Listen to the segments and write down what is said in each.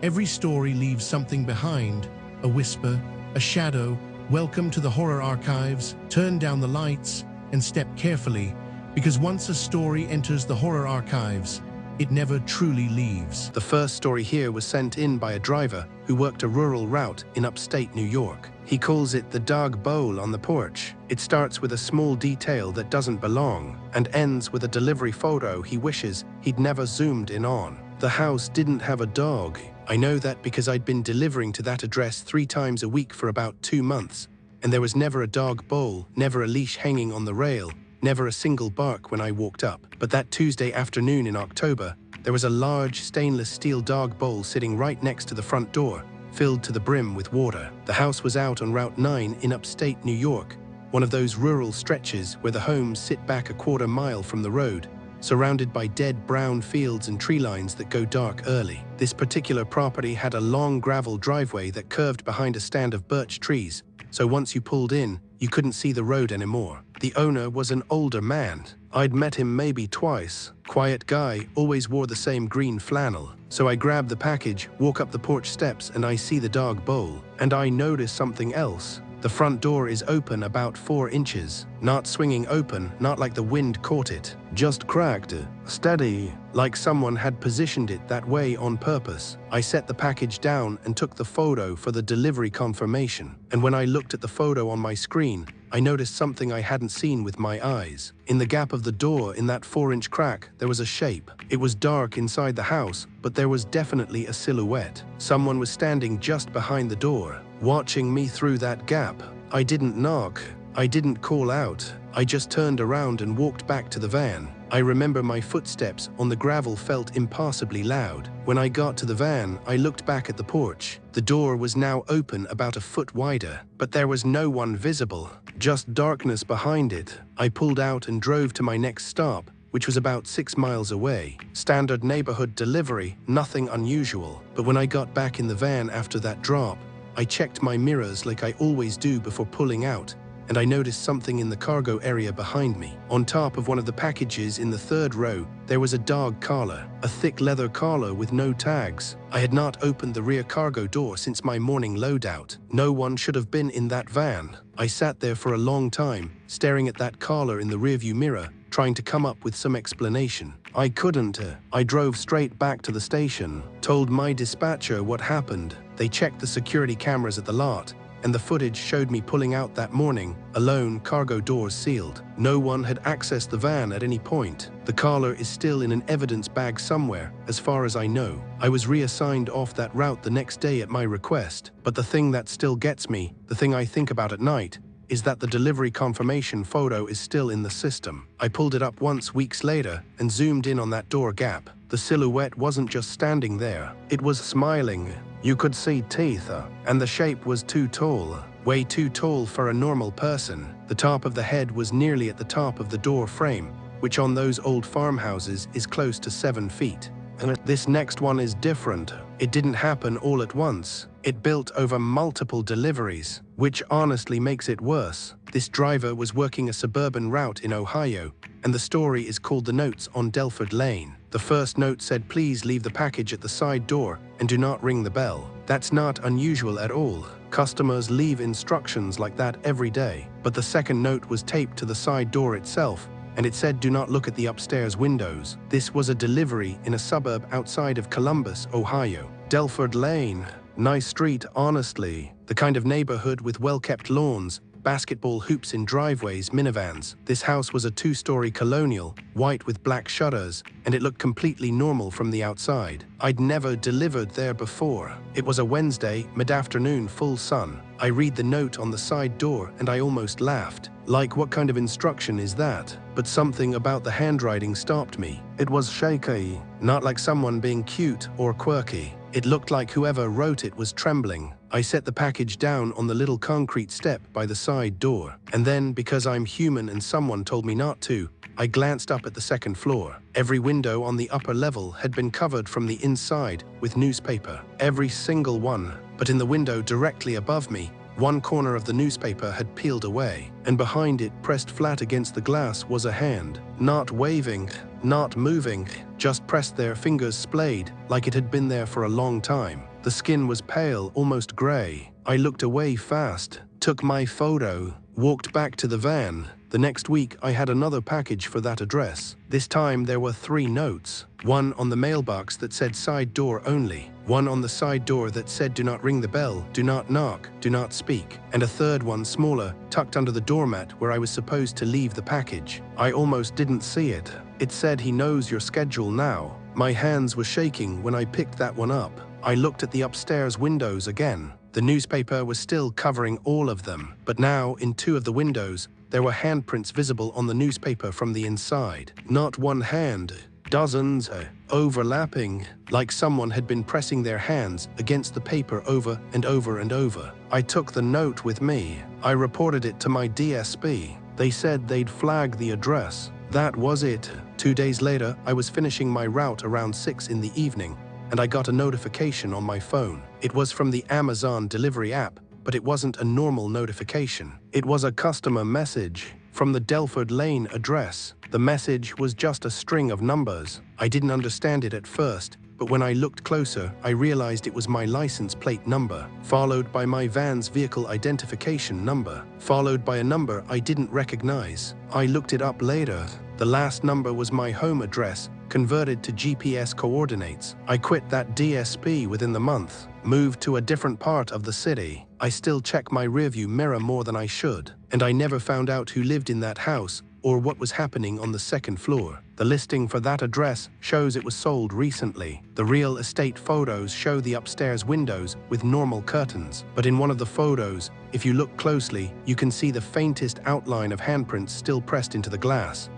Every story leaves something behind, a whisper, a shadow. Welcome to the horror archives. Turn down the lights and step carefully, because once a story enters the horror archives, it never truly leaves. The first story here was sent in by a driver who worked a rural route in upstate New York. He calls it the dog bowl on the porch. It starts with a small detail that doesn't belong and ends with a delivery photo he wishes he'd never zoomed in on. The house didn't have a dog. I know that because I'd been delivering to that address 3 times a week for about 2 months, and there was never a dog bowl, never a leash hanging on the rail, never a single bark when I walked up. But that Tuesday afternoon in October, there was a large stainless steel dog bowl sitting right next to the front door, filled to the brim with water. The house was out on Route 9 in upstate New York, one of those rural stretches where the homes sit back a quarter mile from the road, surrounded by dead brown fields and tree lines that go dark early. This particular property had a long gravel driveway that curved behind a stand of birch trees, so once you pulled in, you couldn't see the road anymore. The owner was an older man. I'd met him maybe twice. Quiet guy, always wore the same green flannel. So I grab the package, walk up the porch steps, and I see the dog bowl. And I notice something else. The front door is open about 4 inches. Not swinging open, not like the wind caught it. Just cracked, steady, like someone had positioned it that way on purpose. I set the package down and took the photo for the delivery confirmation. And when I looked at the photo on my screen, I noticed something I hadn't seen with my eyes. In the gap of the door, in that 4-inch crack, there was a shape. It was dark inside the house, but there was definitely a silhouette. Someone was standing just behind the door, watching me through that gap. I didn't knock. I didn't call out. I just turned around and walked back to the van. I remember my footsteps on the gravel felt impossibly loud. When I got to the van, I looked back at the porch. The door was now open about a foot wider, but there was no one visible, just darkness behind it. I pulled out and drove to my next stop, which was about 6 miles away. Standard neighborhood delivery, nothing unusual. But when I got back in the van after that drop, I checked my mirrors like I always do before pulling out, and I noticed something in the cargo area behind me. On top of one of the packages in the 3rd row, there was a dog collar, a thick leather collar with no tags. I had not opened the rear cargo door since my morning loadout. No one should have been in that van. I sat there for a long time, staring at that collar in the rearview mirror, trying to come up with some explanation. I couldn't. I drove straight back to the station, told my dispatcher what happened. They checked the security cameras at the lot, and the footage showed me pulling out that morning, alone, cargo doors sealed. No one had accessed the van at any point. The collar is still in an evidence bag somewhere, as far as I know. I was reassigned off that route the next day at my request, but the thing that still gets me, the thing I think about at night, is that the delivery confirmation photo is still in the system. I pulled it up once weeks later and zoomed in on that door gap. The silhouette wasn't just standing there, it was smiling. You could see teeth, and the shape was too tall, way too tall for a normal person. The top of the head was nearly at the top of the door frame, which on those old farmhouses is close to 7 feet. And this next one is different. It didn't happen all at once. It built over multiple deliveries, which honestly makes it worse. This driver was working a suburban route in Ohio, and the story is called The Notes on Delford Lane. The first note said, "Please leave the package at the side door and do not ring the bell." That's not unusual at all. Customers leave instructions like that every day. But the second note was taped to the side door itself, and it said, "Do not look at the upstairs windows." This was a delivery in a suburb outside of Columbus, Ohio. Delford Lane. Nice street, honestly. The kind of neighborhood with well-kept lawns, basketball hoops in driveways, minivans. This house was a 2-story colonial, white with black shutters, and it looked completely normal from the outside. I'd never delivered there before. It was a Wednesday, mid-afternoon, full sun. I read the note on the side door and I almost laughed. Like, what kind of instruction is that? But something about the handwriting stopped me. It was shaky, not like someone being cute or quirky. It looked like whoever wrote it was trembling. I set the package down on the little concrete step by the side door. And then, because I'm human and someone told me not to, I glanced up at the 2nd floor. Every window on the upper level had been covered from the inside with newspaper. Every single one. But in the window directly above me, one corner of the newspaper had peeled away, and behind it, pressed flat against the glass, was a hand. Not waving, not moving, just pressed there, fingers splayed, like it had been there for a long time. The skin was pale, almost gray. I looked away fast, took my photo, walked back to the van. The next week, I had another package for that address. This time, there were 3 notes. One on the mailbox that said side door only. One on the side door that said do not ring the bell, do not knock, do not speak. And a third one, smaller, tucked under the doormat where I was supposed to leave the package. I almost didn't see it. It said he knows your schedule now. My hands were shaking when I picked that one up. I looked at the upstairs windows again. The newspaper was still covering all of them, but now in 2 of the windows, there were handprints visible on the newspaper from the inside. Not one hand, dozens, overlapping, like someone had been pressing their hands against the paper over and over and over. I took the note with me. I reported it to my DSP. They said they'd flag the address. That was it. 2 days later, I was finishing my route around 6 in the evening, and I got a notification on my phone. It was from the Amazon delivery app, but it wasn't a normal notification. It was a customer message from the Delford Lane address. The message was just a string of numbers. I didn't understand it at first, but when I looked closer, I realized it was my license plate number, followed by my van's vehicle identification number, followed by a number I didn't recognize. I looked it up later. The last number was my home address, converted to GPS coordinates. I quit that DSP within the month, moved to a different part of the city. I still check my rearview mirror more than I should, and I never found out who lived in that house or what was happening on the 2nd floor. The listing for that address shows it was sold recently. The real estate photos show the upstairs windows with normal curtains, but in one of the photos, if you look closely, you can see the faintest outline of handprints still pressed into the glass.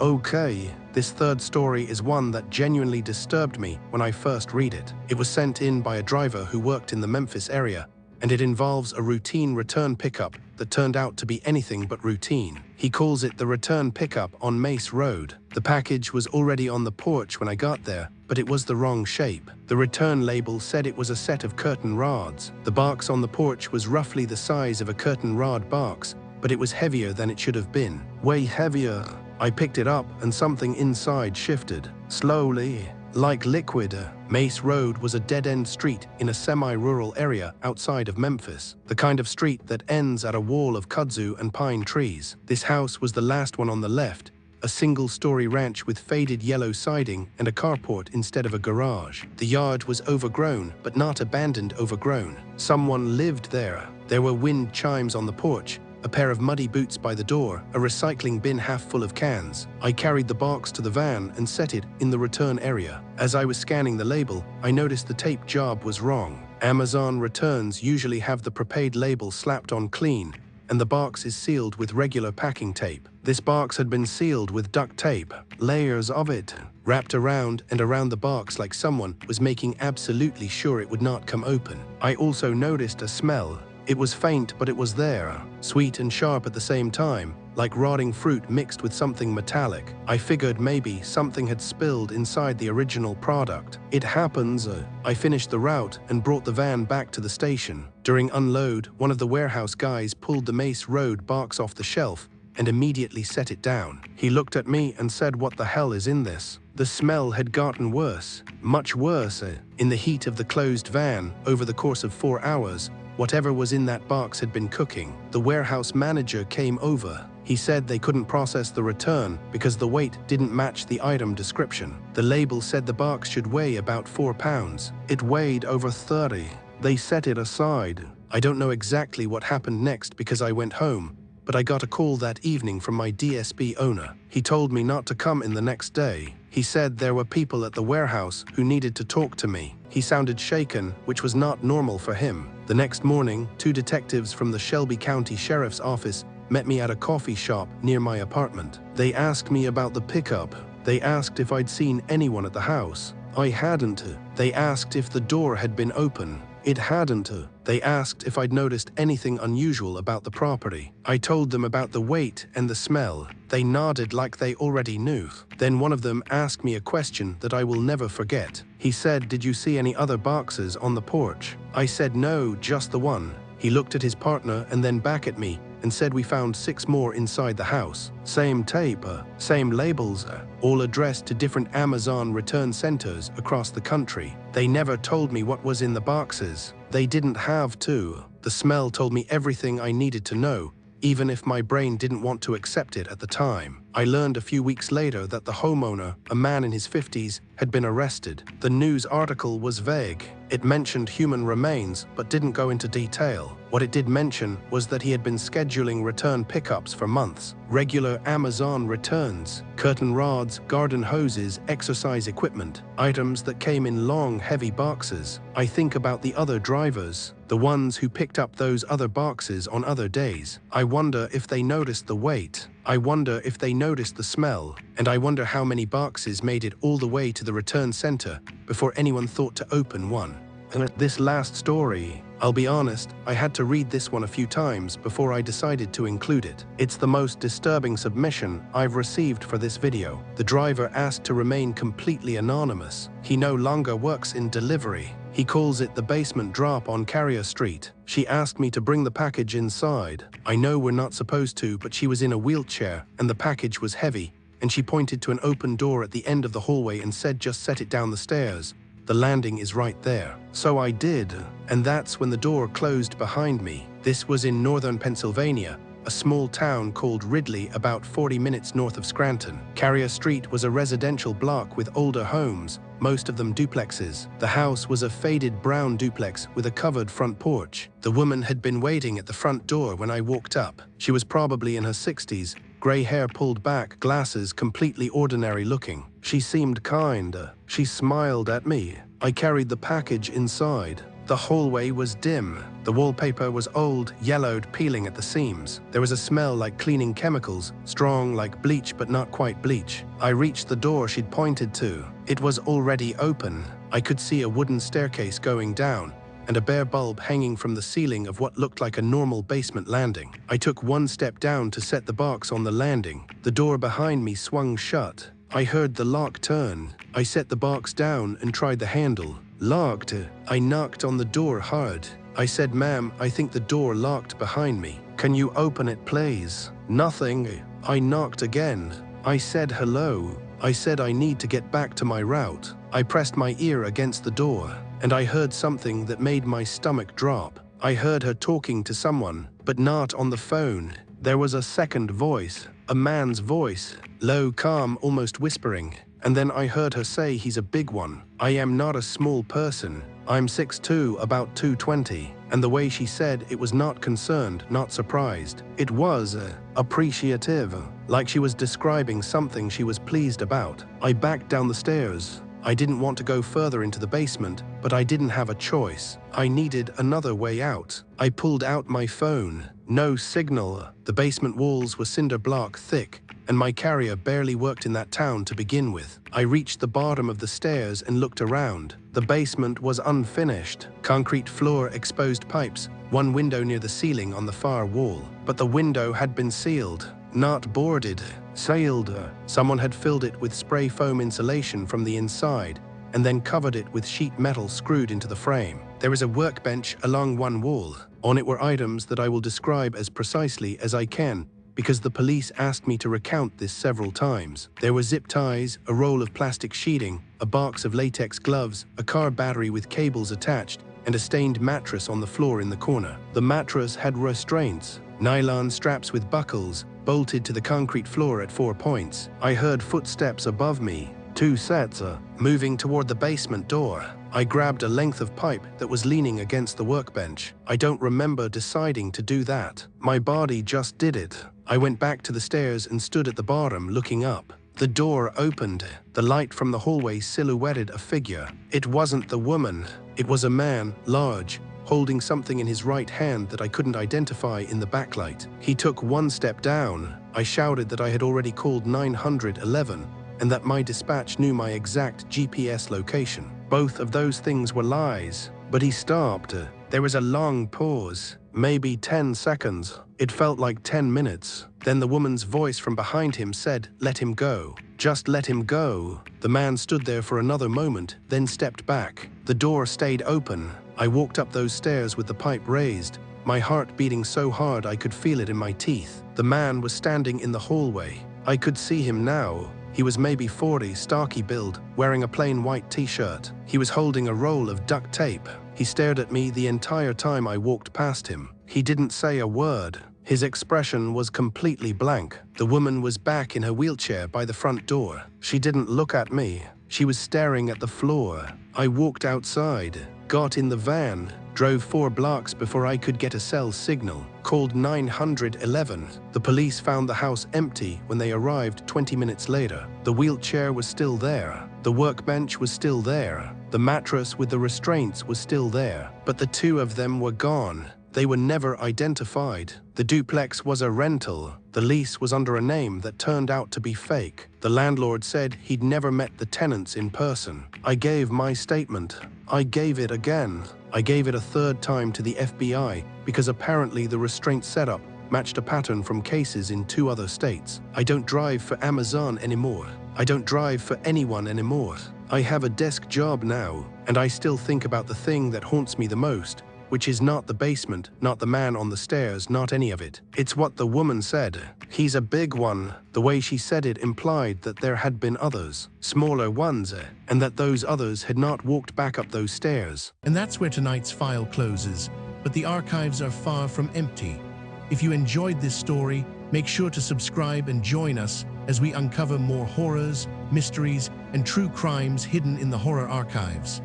Okay, this 3rd story is one that genuinely disturbed me when I first read it. It was sent in by a driver who worked in the Memphis area, and it involves a routine return pickup that turned out to be anything but routine. He calls it the return pickup on Mace Road. The package was already on the porch when I got there, but it was the wrong shape. The return label said it was a set of curtain rods. The box on the porch was roughly the size of a curtain rod box, but it was heavier than it should have been. Way heavier. I picked it up and something inside shifted. Slowly, like liquid. Mace Road was a dead-end street in a semi-rural area outside of Memphis, the kind of street that ends at a wall of kudzu and pine trees. This house was the last one on the left, a single-story ranch with faded yellow siding and a carport instead of a garage. The yard was overgrown, but not abandoned overgrown. Someone lived there. There were wind chimes on the porch, a pair of muddy boots by the door, a recycling bin half full of cans. I carried the box to the van and set it in the return area. As I was scanning the label, I noticed the tape job was wrong. Amazon returns usually have the prepaid label slapped on clean, and the box is sealed with regular packing tape. This box had been sealed with duct tape, layers of it, wrapped around and around the box like someone was making absolutely sure it would not come open. I also noticed a smell. It was faint, but it was there, sweet and sharp at the same time, like rotting fruit mixed with something metallic. I figured maybe something had spilled inside the original product. It happens. I finished the route and brought the van back to the station. During unload, one of the warehouse guys pulled the Mace Road box off the shelf and immediately set it down. He looked at me and said, "What the hell is in this?" The smell had gotten worse, much worse. In the heat of the closed van, over the course of 4 hours, whatever was in that box had been cooking. The warehouse manager came over. He said they couldn't process the return because the weight didn't match the item description. The label said the box should weigh about 4 pounds. It weighed over 30. They set it aside. I don't know exactly what happened next because I went home, but I got a call that evening from my DSP owner. He told me not to come in the next day. He said there were people at the warehouse who needed to talk to me. He sounded shaken, which was not normal for him. The next morning, 2 detectives from the Shelby County Sheriff's Office met me at a coffee shop near my apartment. They asked me about the pickup. They asked if I'd seen anyone at the house. I hadn't. They asked if the door had been open. It hadn't. They asked if I'd noticed anything unusual about the property. I told them about the weight and the smell. They nodded like they already knew. Then one of them asked me a question that I will never forget. He said, "Did you see any other boxes on the porch?" I said, "No, just the one." He looked at his partner and then back at me and said we found 6 more inside the house. Same tape, same labels, all addressed to different Amazon return centers across the country. They never told me what was in the boxes. They didn't have to. The smell told me everything I needed to know, even if my brain didn't want to accept it at the time. I learned a few weeks later that the homeowner, a man in his 50s, had been arrested. The news article was vague. It mentioned human remains, but didn't go into detail. What it did mention was that he had been scheduling return pickups for months. Regular Amazon returns, curtain rods, garden hoses, exercise equipment, items that came in long, heavy boxes. I think about the other drivers, the ones who picked up those other boxes on other days. I wonder if they noticed the weight. I wonder if they noticed the smell, and I wonder how many boxes made it all the way to the return center before anyone thought to open one. And this last story, I'll be honest, I had to read this one a few times before I decided to include it. It's the most disturbing submission I've received for this video. The driver asked to remain completely anonymous. He no longer works in delivery. He calls it the basement drop on Carrier Street. She asked me to bring the package inside. I know we're not supposed to, but she was in a wheelchair and the package was heavy, and she pointed to an open door at the end of the hallway and said just set it down the stairs. The landing is right there. So I did, and that's when the door closed behind me. This was in northern Pennsylvania, a small town called Ridley about 40 minutes north of Scranton. Carrier Street was a residential block with older homes, most of them duplexes. The house was a faded brown duplex with a covered front porch. The woman had been waiting at the front door when I walked up. She was probably in her 60s, gray hair pulled back, glasses, completely ordinary looking. She seemed kind. She smiled at me. I carried the package inside. The hallway was dim. The wallpaper was old, yellowed, peeling at the seams. There was a smell like cleaning chemicals, strong like bleach but not quite bleach. I reached the door she'd pointed to. It was already open. I could see a wooden staircase going down, and a bare bulb hanging from the ceiling of what looked like a normal basement landing. I took one step down to set the box on the landing. The door behind me swung shut. I heard the lock turn. I set the box down and tried the handle. Locked. I knocked on the door hard. I said, "Ma'am, I think the door locked behind me. Can you open it, please?" Nothing. I knocked again. I said hello. I said I need to get back to my route. I pressed my ear against the door, and I heard something that made my stomach drop. I heard her talking to someone, but not on the phone. There was a second voice, a man's voice, low, calm, almost whispering. And then I heard her say, "He's a big one. I am not a small person. I'm 6'2", about 220. And the way she said it was not concerned, not surprised. It was appreciative, like she was describing something she was pleased about. I backed down the stairs. I didn't want to go further into the basement, but I didn't have a choice. I needed another way out. I pulled out my phone. No signal. The basement walls were cinder block thick, and my carrier barely worked in that town to begin with. I reached the bottom of the stairs and looked around. The basement was unfinished. Concrete floor, exposed pipes, one window near the ceiling on the far wall. But the window had been sealed, not boarded, sealed. Someone had filled it with spray foam insulation from the inside, and then covered it with sheet metal screwed into the frame. There is a workbench along one wall. On it were items that I will describe as precisely as I can, because the police asked me to recount this several times. There were zip ties, a roll of plastic sheeting, a box of latex gloves, a car battery with cables attached, and a stained mattress on the floor in the corner. The mattress had restraints, nylon straps with buckles, bolted to the concrete floor at 4 points. I heard footsteps above me, 2 sets, moving toward the basement door. I grabbed a length of pipe that was leaning against the workbench. I don't remember deciding to do that. My body just did it. I went back to the stairs and stood at the bottom looking up. The door opened. The light from the hallway silhouetted a figure. It wasn't the woman. It was a man, large, holding something in his right hand that I couldn't identify in the backlight. He took one step down. I shouted that I had already called 911 and that my dispatch knew my exact GPS location. Both of those things were lies, but he stopped. There was a long pause, maybe 10 seconds. It felt like 10 minutes. Then the woman's voice from behind him said, "Let him go. Just let him go." The man stood there for another moment, then stepped back. The door stayed open. I walked up those stairs with the pipe raised, my heart beating so hard I could feel it in my teeth. The man was standing in the hallway. I could see him now. He was maybe 40, stocky build, wearing a plain white t-shirt. He was holding a roll of duct tape. He stared at me the entire time I walked past him. He didn't say a word. His expression was completely blank. The woman was back in her wheelchair by the front door. She didn't look at me. She was staring at the floor. I walked outside, got in the van, drove 4 blocks before I could get a cell signal, called 911. The police found the house empty when they arrived 20 minutes later. The wheelchair was still there. The workbench was still there. The mattress with the restraints was still there. But the 2 of them were gone. They were never identified. The duplex was a rental. The lease was under a name that turned out to be fake. The landlord said he'd never met the tenants in person. I gave my statement. I gave it again. I gave it a 3rd time to the FBI because apparently the restraint setup matched a pattern from cases in 2 other states. I don't drive for Amazon anymore. I don't drive for anyone anymore. I have a desk job now, and I still think about the thing that haunts me the most, which is not the basement, not the man on the stairs, not any of it. It's what the woman said. He's a big one. The way she said it implied that there had been others, smaller ones, and that those others had not walked back up those stairs. And that's where tonight's file closes, but the archives are far from empty. If you enjoyed this story, make sure to subscribe and join us as we uncover more horrors, mysteries, and true crimes hidden in the horror archives.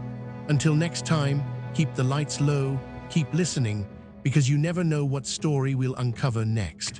Until next time, keep the lights low, keep listening, because you never know what story we'll uncover next.